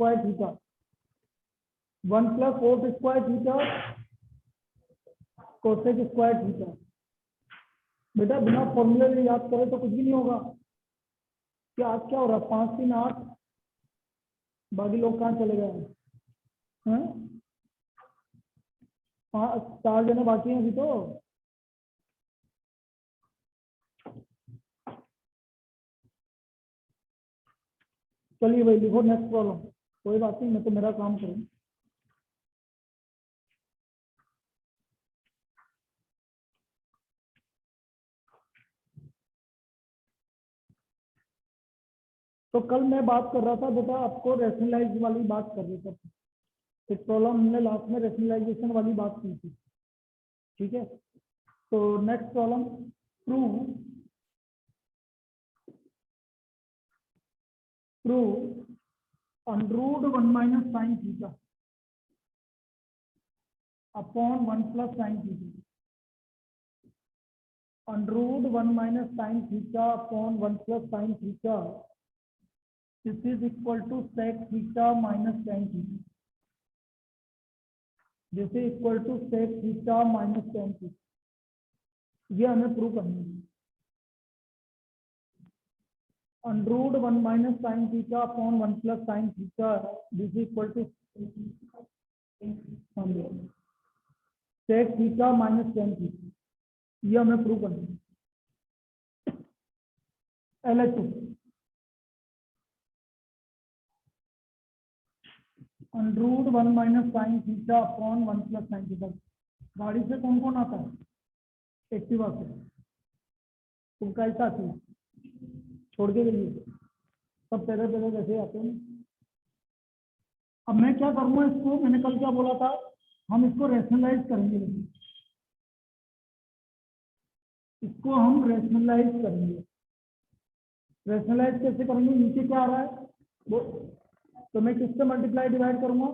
Square theta 1 plus cot square theta cosec square theta. बेटा बिना फॉर्मूले याद करें तो कुछ भी नहीं होगा। क्या आज क्या हो रहा है? 5 3 8। बाकी लोग कहाँ चले गए हैं? 4 जने बाकी हैं अभी तो। चलिए भाई लिखो नेक्स्ट प्रॉब्लम। कोई बात नहीं, मैं तो मेरा काम करूँ। तो कल मैं बात कर रहा था बेटा, आपको रैशनलाइज वाली बात कर रहा था। एक प्रॉब्लम हमने लास्ट में रैशनलाइजेशन वाली बात की थी, ठीक है। तो next problem, prove under 1 minus sine theta upon 1 plus sine theta. Under 1 minus sine theta upon 1 plus sine theta, this is equal to sec theta minus tan theta. This is equal to sec theta minus tan theta. ये हमें prove करना है। Under 1 minus sine theta upon 1 plus sine theta, this is equal to sec theta minus tan theta. ये हमें prove करना है। LH2 under 1 minus sine theta upon 1 plus sine theta. गाड़ी से कौन कौन आता है? एक्टिवा से। तुम कैसा आती है? छोड़ के गई सब पैदल पैदल कैसे आते हैं। अब मैं क्या करूँगा इसको, मैंने कल क्या बोला था, हम इसको रैशनलाइज करेंगे। इसको हम रैशनलाइज करेंगे। रैशनलाइज कैसे करेंगे? नीचे क्या आ रहा है वो, तो मैं किससे मल्टीप्लाई डिवाइड करूंगा?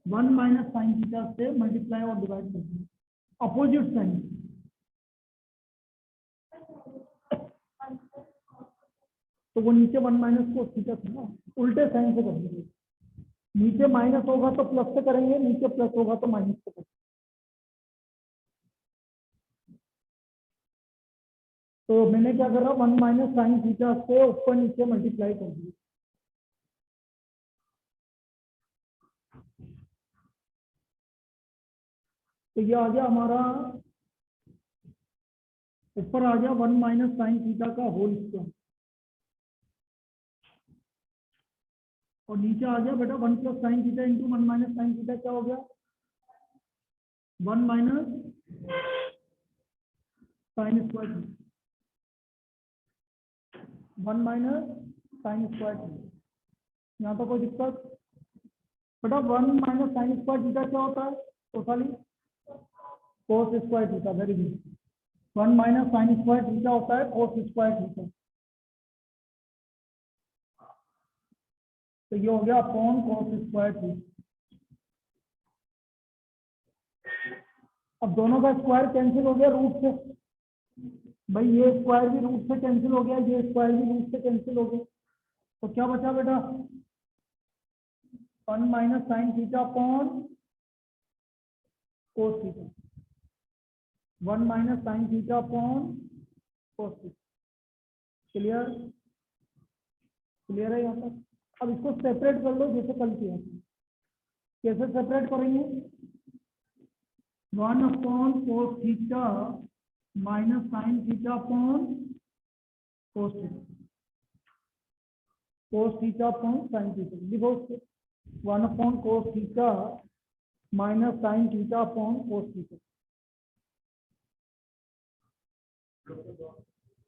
1 माइनस साइन थीटा से मल्टीप्लाई और डिवाइड करूंगा। अपोजिट साइन, तो वो नीचे 1 माइनस को थीटा था ना, उल्टे साइन से करेंगे। नीचे माइनस होगा तो प्लस से करेंगे, नीचे प्लस होगा तो माइनस से करेंगे। तो मैंने क्या करा, 1 माइनस साइन थीटा से ऊपर नीचे मल्टीप्लाई कर दिया। तो ये आ गया हमारा, ऊपर आ गया 1 माइनस साइन थीटा का होल स्क्वायर, और नीचे आ गया बेटा 1 plus sine theta into 1 minus sine theta. क्या हो गया? 1 minus sine square, 1 minus sine square. यहाँ तो कोई दिक्कत बेटा? 1 माइनस साइन स्क्वायर थीटा क्या होता है? तो खाली कोस square theta. Very good. 1 minus sign square theta होता है कोस स्क्वायर थीटा। तो ये हो गया अपॉन कोस स्क्वायर थीटा। अब दोनों का स्क्वायर कैंसिल हो गया रूट से। भाई ये स्क्वायर भी रूट से कैंसिल हो गया, ये स्क्वायर भी रूट से कैंसिल हो गया। तो क्या बचा बेटा? 1 minus sine theta upon cos theta. 1 minus sine theta upon cos theta. Clear? Clear है यहाँ तक? अब इसको सेपरेट कर लो जैसे कल किया। कैसे सेपरेट करेंगे? 1 upon cos theta minus sine theta upon cos theta. Cos theta upon sine theta लिखो। 1 upon cos theta minus sine theta upon cos theta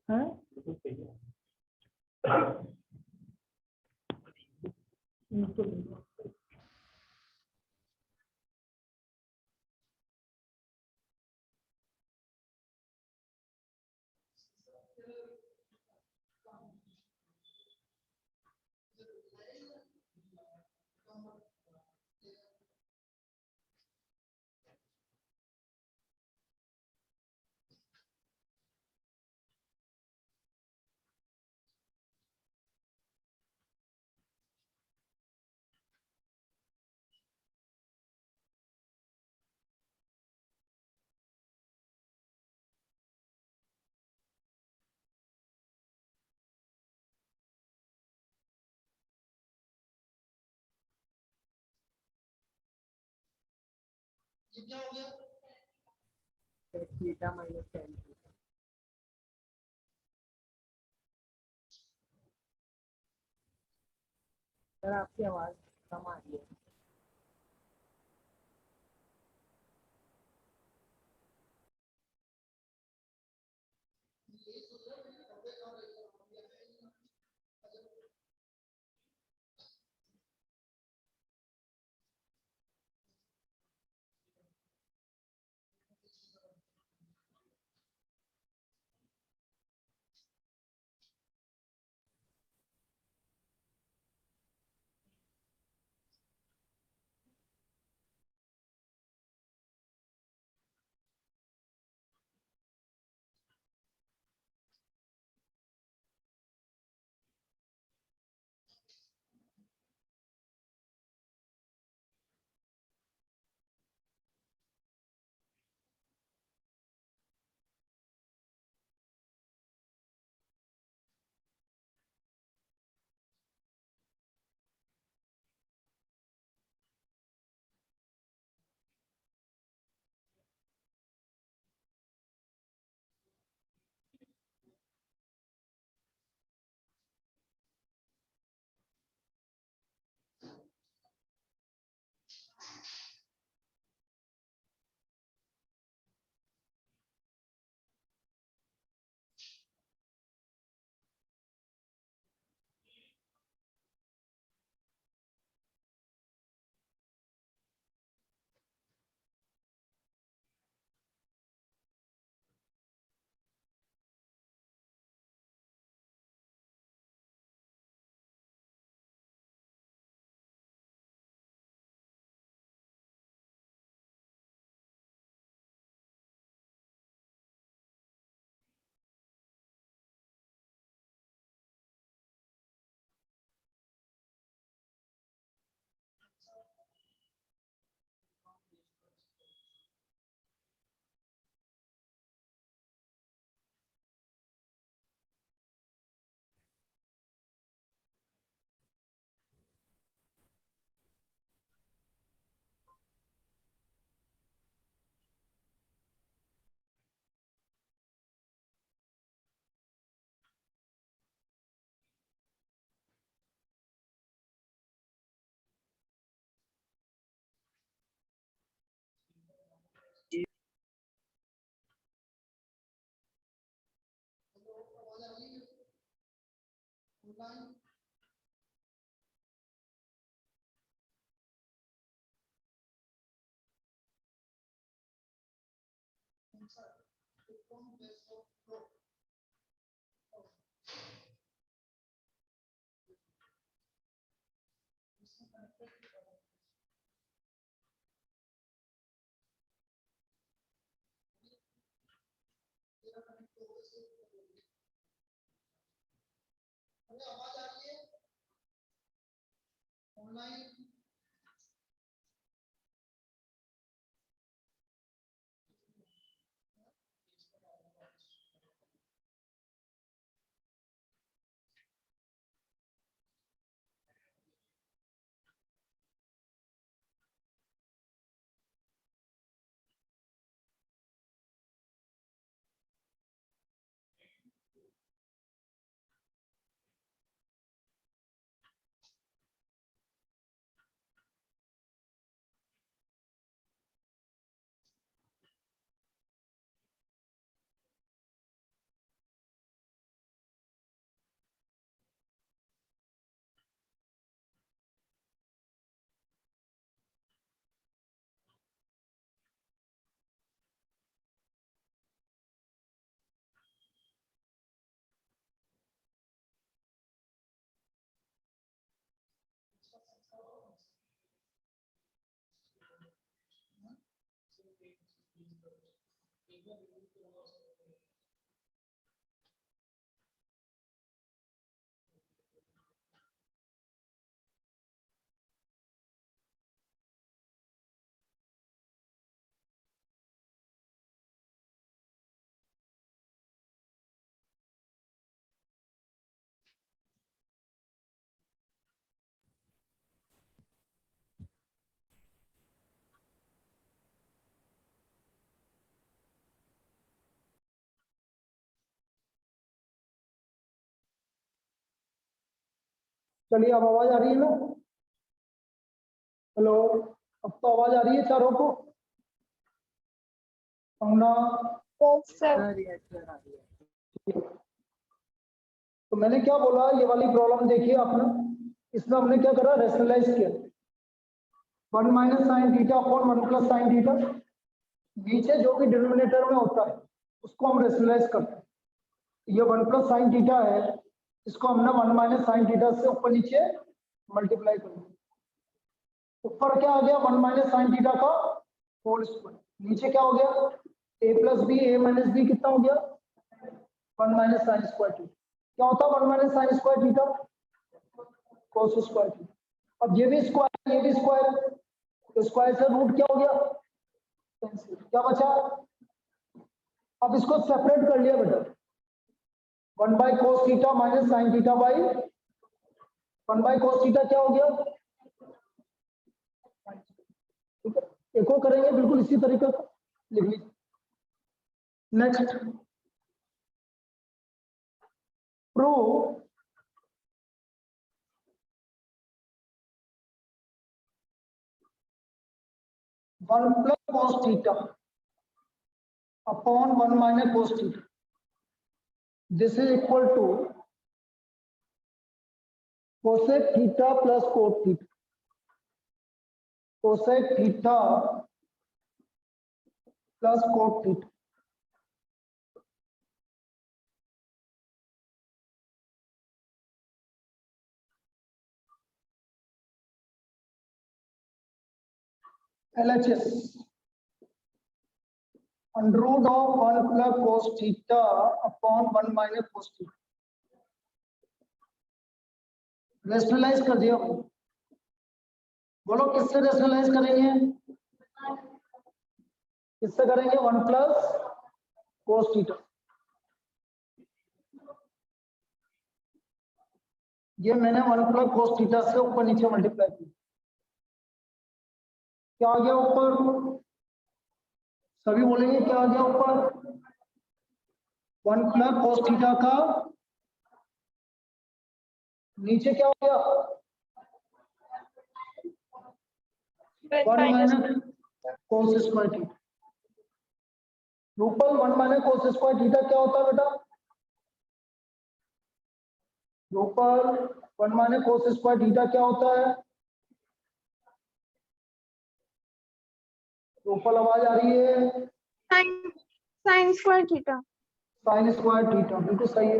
है। Theta minus tan theta. Sir आपकी आवाज कम आ रही है। चलिए अब आवाज आ रही है ना? हेलो, अब तो आवाज आ रही है चारों को? कंगना, सर यस सर आ रही है। तो मैंने क्या बोला, ये वाली प्रॉब्लम देखिए आपने, इसमें हमने क्या करा, रेशनलाइज किया 1 minus sine theta upon 1 plus sine theta. नीचे जो भी डिनोमिनेटर में होता है उसको हम रेशनलाइज करते हैं। ये 1 प्लस साइन थीटा है, इसको हमने 1 माइनस साइन थीटा से ऊपर नीचे मल्टीप्लाई कर दिया। ऊपर क्या आ गया, 1 माइनस साइन थीटा का होल स्क्वायर। नीचे क्या हो गया, a plus B, A minus B कितना हो गया, 1 माइनस साइन स्क्वायर थीटा। क्या होता है 1 minus sign square theta, cos square theta. अब ये भी स्क्वायर, ये भी स्क्वायर, तो स्क्वायर से रूट क्या हो गया, कैंसिल। क्या बचा, अब इसको सेपरेट कर लिया बेटा, 1 by cos theta minus sine theta by 1 by cos theta क्या हो गया, ठीक है। एक और करेंगे बिल्कुल इसी तरीके से, लिख लीजिए। Next, prove one plus cos theta upon 1 minus cos theta, this is equal to cosec theta plus cot theta. Cosec theta plus cot theta. LHS under root of 1 plus cos theta upon 1 minus cos theta. Rationalise कर दिया, बोलो किससे rationalise करेंगे, किससे करेंगे, 1 plus cos theta. ये मैंने 1 plus cos theta से ऊपर नीचे मल्टीप्लाई किया, क्या आ गया ऊपर, सभी बोलेंगे क्या आ गया ऊपर, 1 प्लस कोस थीटा का नीचे क्या हो गया, 1 माइनस कोस स्क्वायर थीटा। रूपल 1 माइनस कोस स्क्वायर थीटा क्या होता है बेटा, रूपल 1 माइनस कोस स्क्वायर थीटा क्या होता है, रूपल आवाज आ रही है, sign square theta. Sign square theta, बिल्कुल सही है।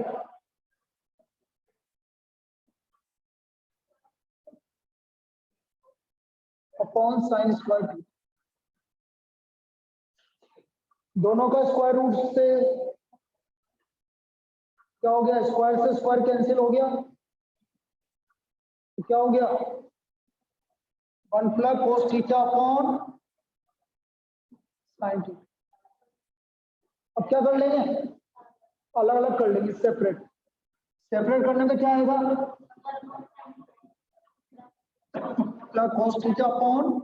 अपॉन साइन स्क्वायर थीटा, दोनों का स्क्वायर रूट से क्या हो गया, स्क्वायर से स्क्वायर कैंसिल हो गया, तो क्या हो गया, 1 plus cos theta upon sine theta. अब क्या कर लेंगे, अलग अलग कर लेंगे, सेपरेट। सेपरेट करने में क्या आएगा, प्लस कोस थीटा अपॉन,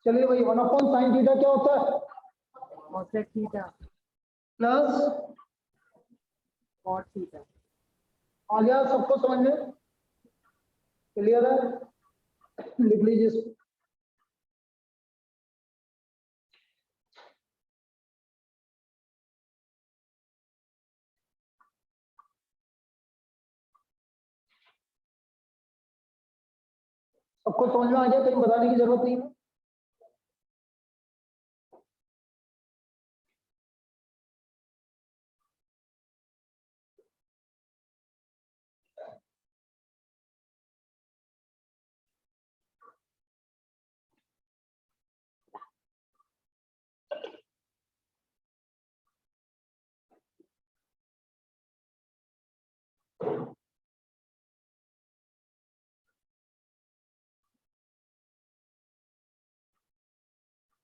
चलिए भाई 1 अपॉन साइन थीटा क्या होता है, cosec theta plus cot theta. आ गया सबको समझ में, क्लियर है, लिख लीजिए इसको। सबको समझ में आ गया, कहीं बताने की जरूरत नहीं है।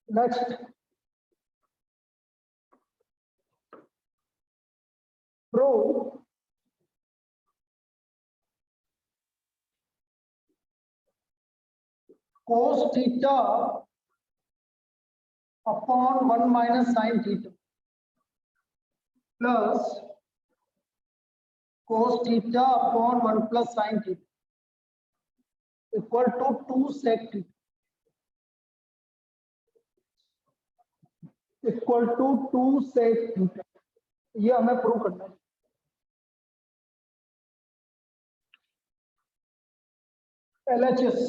Next, prove cos theta upon 1 minus sine theta plus cos theta upon 1 plus sin theta equal to 2 sec theta equal to 2 sec theta। ये हमें प्रूव करना है। LHS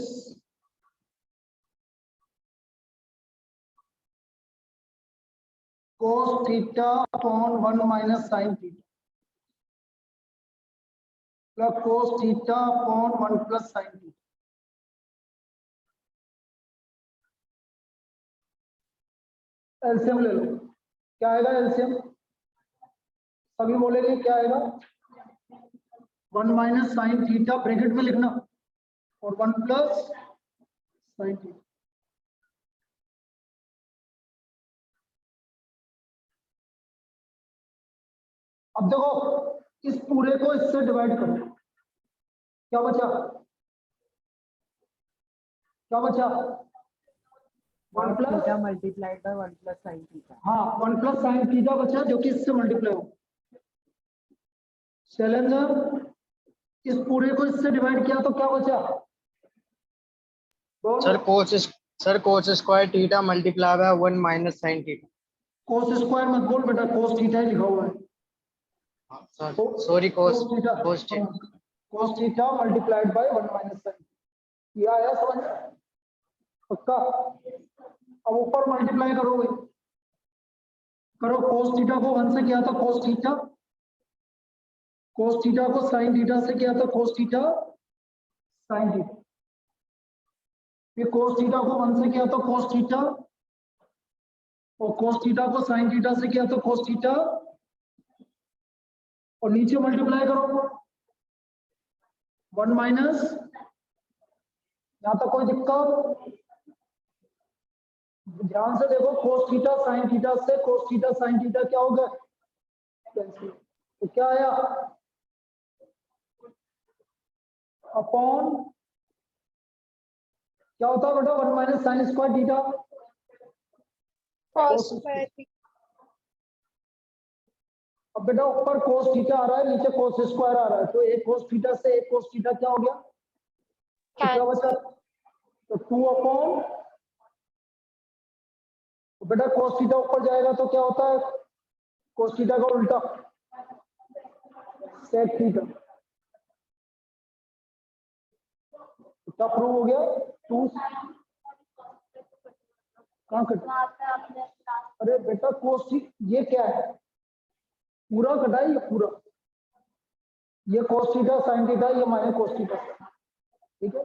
cos theta upon 1 minus sin theta plus cos theta upon 1 plus sin theta। LCM ले लो, क्या आएगा LCM? सभी बोलेंगे क्या आएगा? 1 माइनस साइन थीटा ब्रैकेट में लिखना और 1 प्लस साइन थीटा। अब देखो इस पूरे को इससे डिवाइड करो, क्या बचा? क्या बचा? 1 plus theta multiplied by 1 plus sine theta. हाँ 1 प्लस साइन थीटा बचा जो कि इससे मल्टीप्लाई हो। शैलेंद्र इस पूरे को इससे डिवाइड किया तो क्या बचा? Sir cos square theta multiply by 1 minus sine theta. Cos square मत बोल बेटा, कोस थीटा ही लिखा हुआ है। Sorry cos theta multiplied by 1 minus sine. ये आया समझ पक्का? अब ऊपर मल्टीप्लाई करोगे, करो कोस थीटा को 1 से किया था कोस थीटा, कोस थीटा को साइन थीटा से किया था कोस थीटा साइन थीटा, फिर कोस थीटा को 1 से किया था कोस थीटा और कोस थीटा को साइन थीटा से किया था कोस थीटा और नीचे मल्टीप्लाई करो 1 माइनस। यहां तक कोई दिक्कत? ध्यान से देखो कोस थीटा साइन थीटा से कोस थीटा साइन थीटा क्या होगा? तो क्या आया? अपॉन क्या होता है बेटा? 1 minus sign square theta cos square theta, अब बेटा ऊपर कोस थीटा आ रहा है, नीचे कोस स्क्वायर आ रहा है, तो एक कोस थीटा से एक कोस थीटा क्या हो गया? तो क्या बचा? तो 2 अपॉन, तो बेटा कोस थीटा ऊपर जाएगा तो क्या होता है? कोस थीटा का उल्टा सेक थीटा। क्या प्रूव हो गया? 2 कहां कट? अरे बेटा कोस ये क्या है? पूरा कटा है ये पूरा, ये कोस थीटा साइन थीटा, ये माइनस कोस थीटा, ठीक है?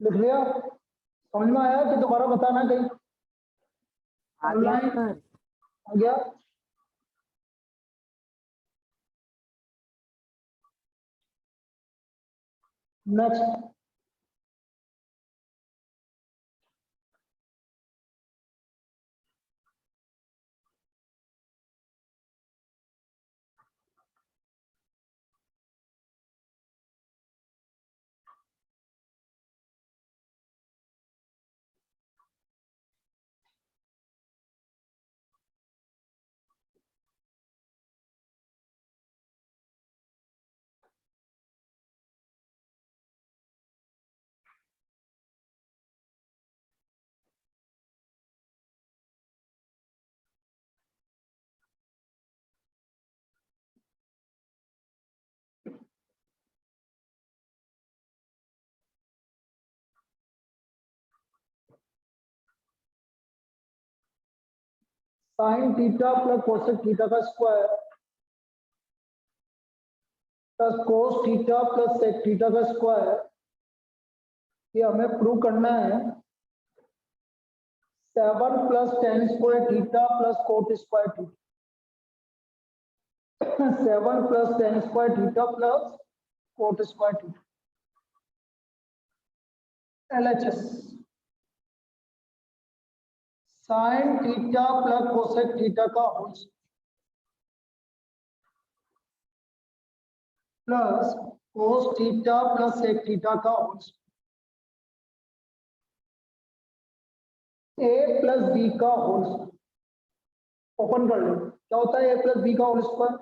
लिख लिया? समझ में आया कि दोबारा बताना कहीं? ऑनलाइन आ गया? Next sine theta plus cosec theta का square plus cos theta plus sec theta का स्क्वायर, ये हमें प्रूव करना है। 7 plus tan square theta plus cot square theta, 7 plus tan square theta plus cot square theta, LHS। Sine theta plus cosec theta का whole plus cos theta plus sec theta का whole, a plus B का whole. Open कर लो, क्या होता है a plus B का whole square?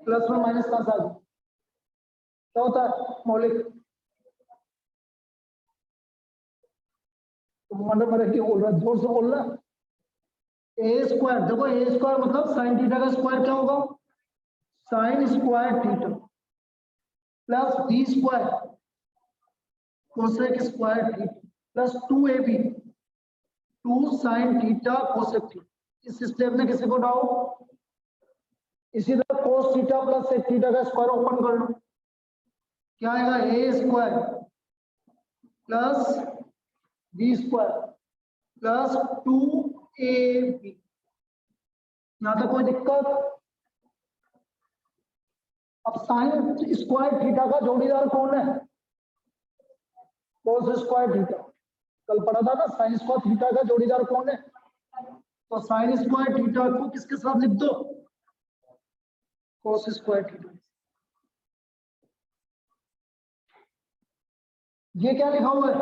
Plus में माइनस कहां से आ गया? क्या होता है मौलिक? मतलब मेरे क्यों बोल रहा है, जोर से बोल रहा। ए स्क्वायर, देखो ए स्क्वायर मतलब साइन थीटा का स्क्वायर क्या होगा? Sine square theta plus B square cosec square theta plus 2ab 2 sine theta cosec theta. इस स्टेप में किसी को डाउट? इसी तरह cos theta plus sec theta का स्क्वायर ओपन कर लो, क्या आएगा? A square plus B square plus 2ab। यहां तक कोई दिक्कत? अब साइन स्क्वायर थीटा का जोड़ीदार कौन है? कोस स्क्वायर थीटा। कल पढ़ा था ना साइन स्क्वायर थीटा का जोड़ीदार कौन है? तो साइन स्क्वायर थीटा को किसके साथ लिख दो? कोस स्क्वायर थीटा। ये क्या लिखा हुआ है?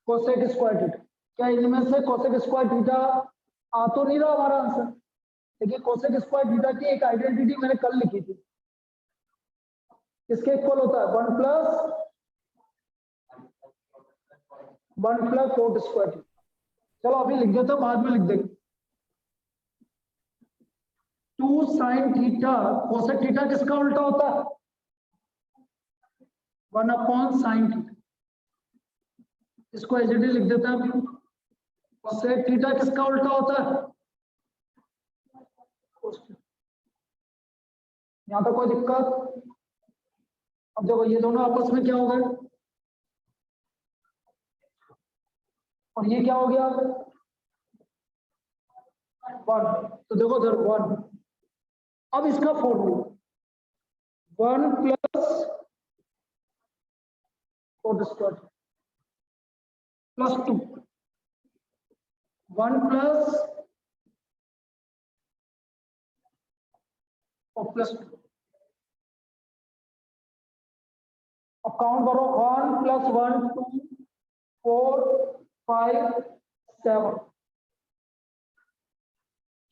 Cosec square theta. क्या इनमें से कोसेक स्क्वायर थीटा आ तो नहीं रहा हमारा आंसर? देखिए कोसेक स्क्वायर थीटा की एक आइडेंटिटी मैंने कल लिखी थी, इसके इक्वल होता है 1 प्लस कोट स्क्वायर थीटा। चलो अभी लिख देते हैं, बाद में लिख देंगे। 2 साइन थीटा, कोसेक थीटा किसका उल्टा होता है? 1 अपॉन साइन थीटा। इसको एजिडी लिख देते हैं अभी। कोसेक थीटा किसका उल्टा होता है? यहां तक कोई दिक्कत? अब देखो ये दोनों आपस में क्या हो गए, और ये क्या हो गया? 1। तो देखो इधर 1। अब इसका formula 1 plus cot square plus 2, 1 plus और प्लस 2। अब काउंट करो, 1 प्लस 1 2 4 5 7।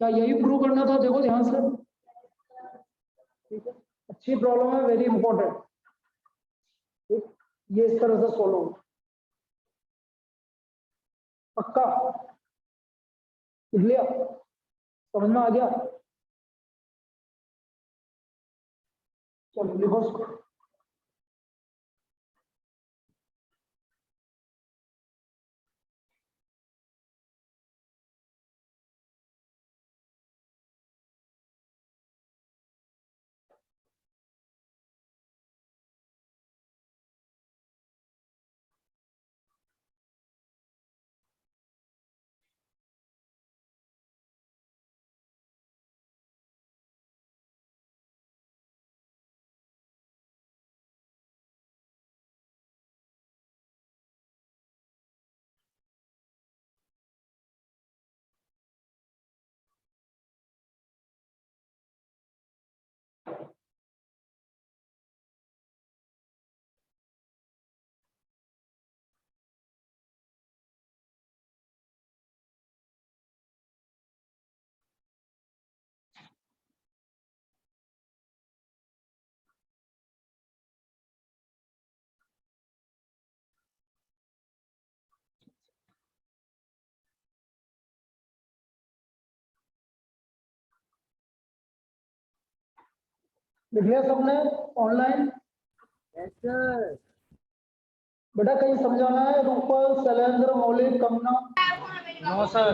क्या यही प्रूव करना था? देखो ध्यान से, ठीक है, अच्छी प्रॉब्लम है, वेरी इंपॉर्टेंट। ठीक, ये इस तरह से सोल्व होगा, पक्का? लिख लिया? समझ में आ गया? चलो लिखो उसको। लिख लिया सबने ऑनलाइन? Yes, sir. बेटा कहीं समझाना है? रूपल, शैलेंद्र, मौलिक, कमना? No sir.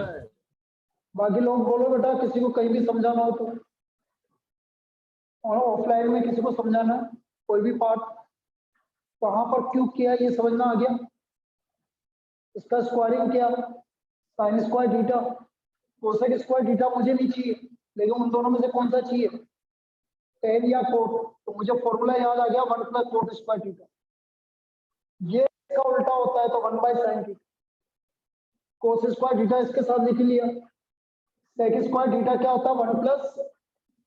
बाकी लोग बोलो बेटा, किसी को कहीं भी समझाना हो तो, और ऑफलाइन में किसी को समझाना है कोई भी पार्ट, कहाँ पर क्यों किया ये समझना आ गया? इसका स्क्वायरिंग क्या? Sign square theta, cosec square theta मुझे नहीं चाहिए, लेकिन उन दोनों में से कौन सा चाहिए? टेन या कोट? तो मुझे फॉर्मूला याद आ गया, 1 + कोट स्क्वायर थीटा। ये इसका उल्टा होता है तो 1/sin theta. Cos square theta इसके साथ लिख लिया। सेक स्क्वायर थीटा क्या होता है? 1 +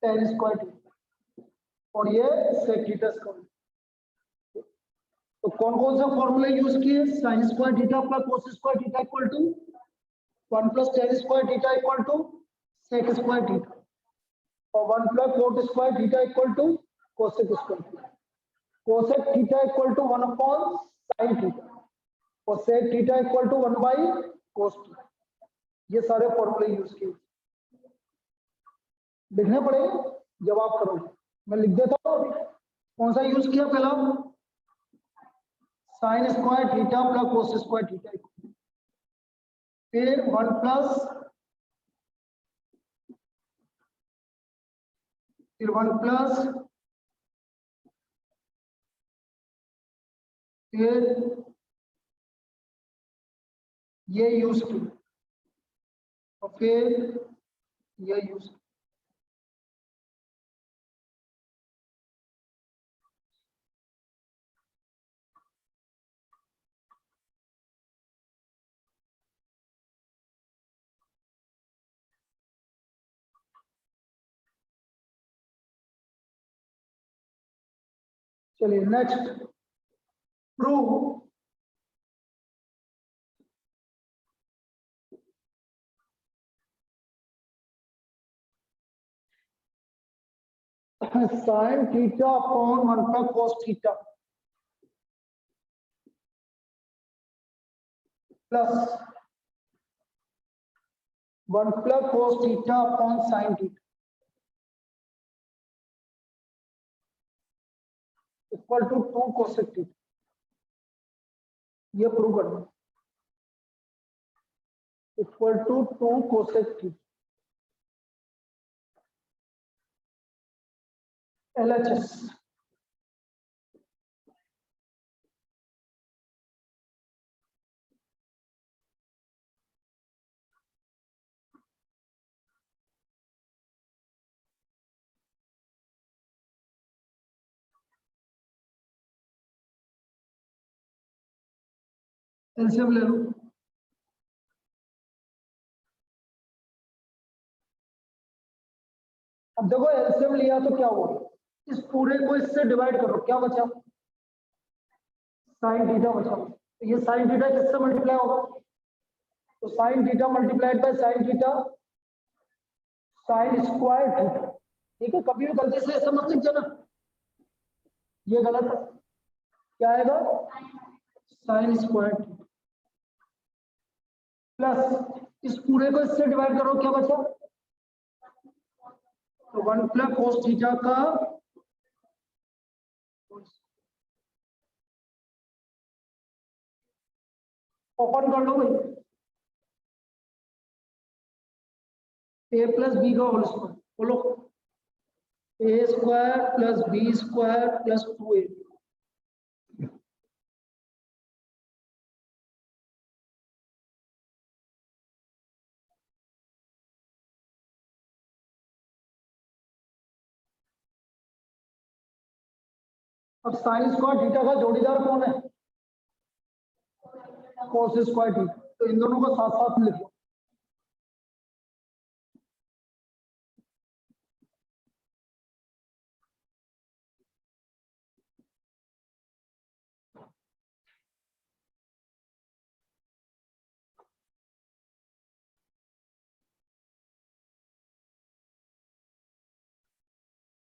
tan स्क्वायर थीटा, और ये सेक थीटा स्क्वायर। तो कौन कौन से फॉर्मूले यूज किए? Sine square theta plus cos square theta equal to 1 + tan square theta equal to sec square theta, और 1 + cot square theta equal to cosec square theta. Cosec theta equal to 1/sin theta, और sec theta equal to 1/cos theta. ये सारे फॉर्मूले use किए, लिखने पड़ेंगे जब आप करोगे। मैं लिख देता हूँ अभी। कौन सा यूज किया? पहला sign square theta plus cos square theta, फिर 1 + फिर 1 +, फिर ये यूज किया, और फिर ये यूज। चलिए next, prove sine theta upon 1 + cos theta plus 1 + cos theta upon sine theta equal to 2 cosec theta. ये प्रूव करना, equal to 2 cosec theta. LHS LCM ले लो। अब देखो एलसीएम लिया तो क्या हुआ, इस पूरे को इससे डिवाइड करो, क्या बचा? साइन थीटा बचा। तो ये साइन थीटा किससे मल्टीप्लाई होगा? तो sine theta multiplied by sine theta, sign square theta. ठीक है, कभी भी गलती से ऐसा मत लिख देना, ये गलत है। क्या आएगा? साइन स्क्वायर थीटा प्लस इस पूरे को इससे डिवाइड करो, क्या बचा? तो 1 + cos थीटा का ओपन कर लो भाई, a + b का होल स्क्वायर, बोलो a² + b² + 2a। अब साइन स्क्वायर थीटा का जोड़ीदार कौन है? cos square theta. तो इन दोनों को साथ साथ लिख लो।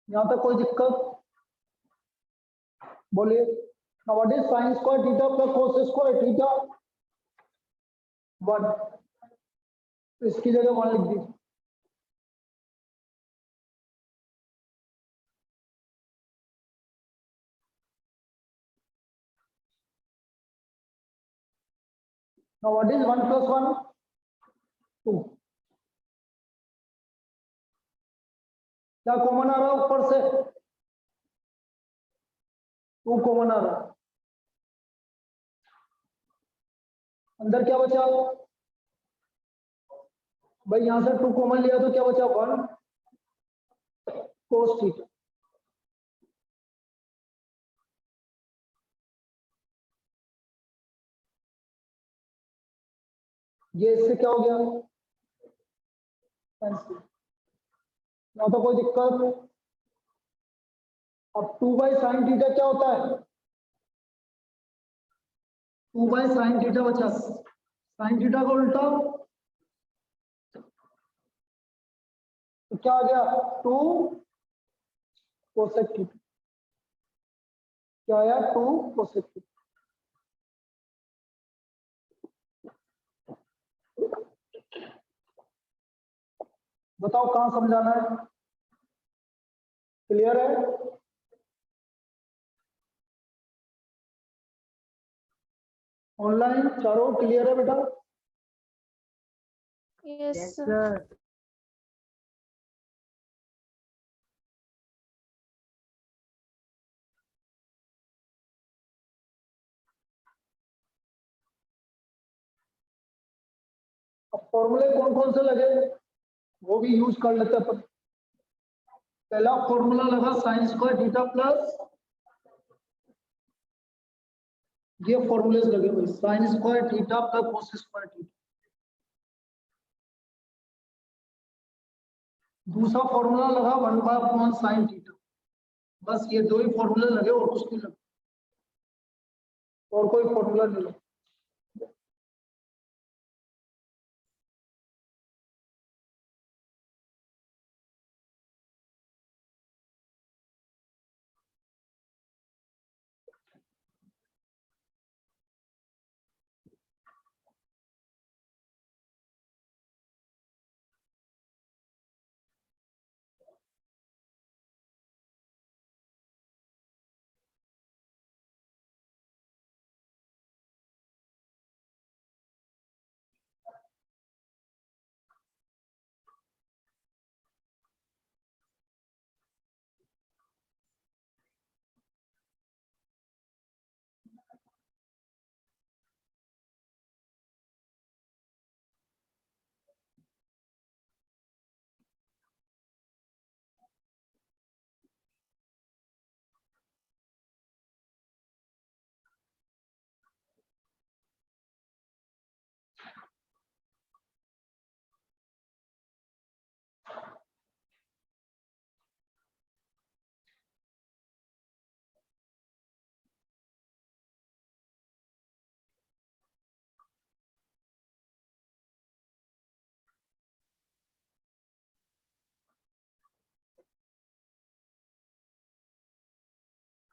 यहां तक कोई दिक्कत? बोलिए। Now what is sine square theta plus cos square theta? 1। इसकी जगह 1 लिख दीजिए। Now what is 1 plus 1? 2. क्या कॉमन आ रहा है ऊपर से? 2 कॉमन आ रहा है। अंदर क्या बचा? भाई यहां से 2 कॉमन लिया तो क्या बचा? 1 cos थीटा। ये इससे क्या हो गया? कैंसिल। ना तो कोई दिक्कत। अब 2 बाई साइन थीटा क्या होता है? 2 बाई साइन थीटा बचा। साइन थीटा का उल्टा तो क्या आ गया? 2 कोसेक थीटा। क्या आया? 2 कोसेक थीटा। बताओ कहां समझाना है? क्लियर है? ऑनलाइन चारों क्लियर है बेटा? Yes, Yes, sir. sir. अब फॉर्मूले कौन कौन से लगे वो भी यूज कर लेते हैं। पहला फॉर्मूला लगा साइन स्क्वायर थीटा प्लस, ये फॉर्मूले लगे हुए sign square theta plus cos square theta. दूसरा फॉर्मूला लगा 1/अपॉन साइन थीटा। बस ये 2 ही फॉर्मूले लगे और कुछ नहीं लगे, और कोई फॉर्मूला नहीं लगा।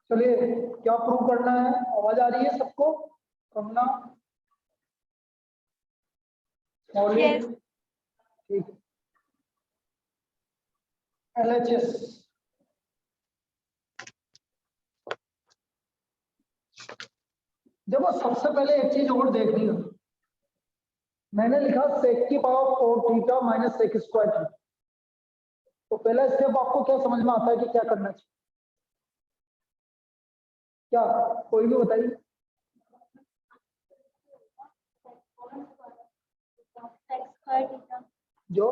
चलिए क्या प्रूव करना है? आवाज आ रही है सबको? करना Yes. ठीक है। LHS देखो, सबसे पहले एक चीज और देखनी है। मैंने लिखा सेक की power 4 theta minus sec square theta. तो पहला स्टेप आपको क्या समझ में आता है कि क्या करना चाहिए? क्या कोई भी बताइए। जो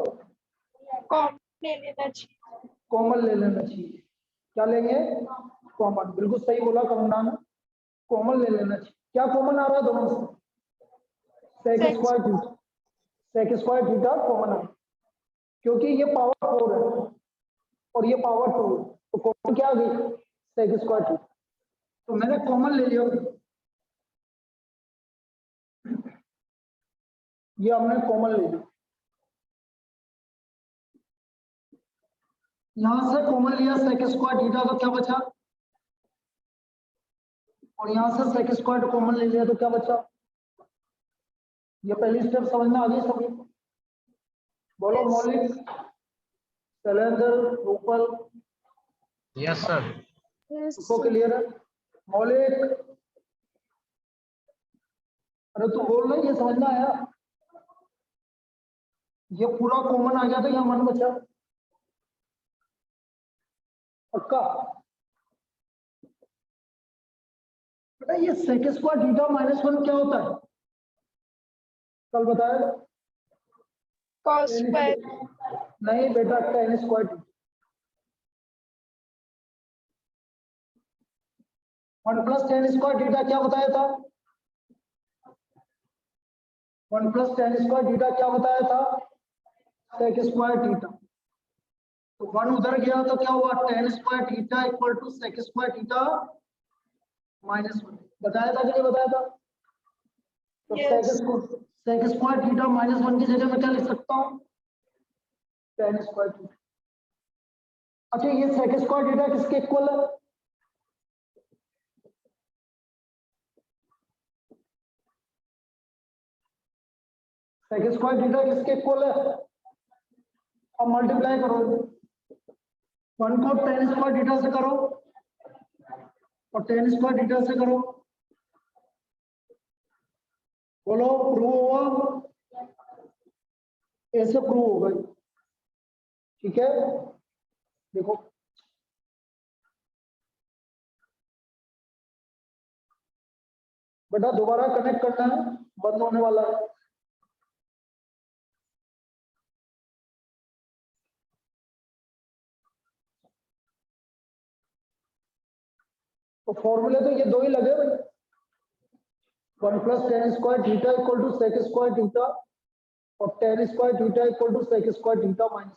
कॉमन ले लेना चाहिए। कॉमन ले लेना चाहिए। क्या लेंगे? कॉमन। बिल्कुल सही बोला कंगना ने, कॉमन ले लेना चाहिए। क्या कॉमन आ रहा है दोनों से? Sec square theta. Sec square theta common आ रहा है क्योंकि ये पावर 4 है और ये पावर 2 है, तो कॉमन क्या आ गई? Sec square theta. तो मैंने कॉमन ले लिया, ये हमने कॉमन ले लिया। यहां से कॉमन लिया सेक स्क्वायर थीटा, तो क्या बचा? और यहां से सेक स्क्वायर कॉमन ले लिया तो क्या बचा? ये पहली स्टेप समझ में आ गई सभी को? बोलो मौलिक, Shailendra, Rupal, Yes, sir. Yes, उसको sir. क्लियर है? मौलिक, अरे तू बोल रही ये समझ में आया? ये पूरा कॉमन आ गया तो यहाँ 1 बचा। पक्का? बेटा ये सेक स्क्वायर थीटा -1 क्या होता है? कल बताया। cos square नहीं बेटा, tan square theta. 1 + tan square theta क्या बताया था? 1 + tan स्क्वायर थीटा क्या बताया था? Sec square theta. तो 1 उधर गया तो क्या हुआ? tan square theta = sec square theta -1। बताया था कि नहीं बताया था? तो Yes. सेक स्क्वायर थीटा -1 की जगह मैं क्या लिख सकता हूँ? tan square theta. अच्छा ये सेक स्क्वायर थीटा किसके इक्वल है? सेक स्क्वायर थीटा किसके इक्वल है? अब मल्टीप्लाई करो, 1 को tan स्क्वायर थीटा से करो और tan स्क्वायर थीटा से करो। बोलो प्रूव हुआ? ऐसे प्रूव हो गई। ठीक है, देखो बेटा दोबारा कनेक्ट करना है, बंद होने वाला है। तो फॉर्मूले तो ये दो ही लगे भाई, 1 + tan square theta = sec square theta और tan square theta = sec square theta -1।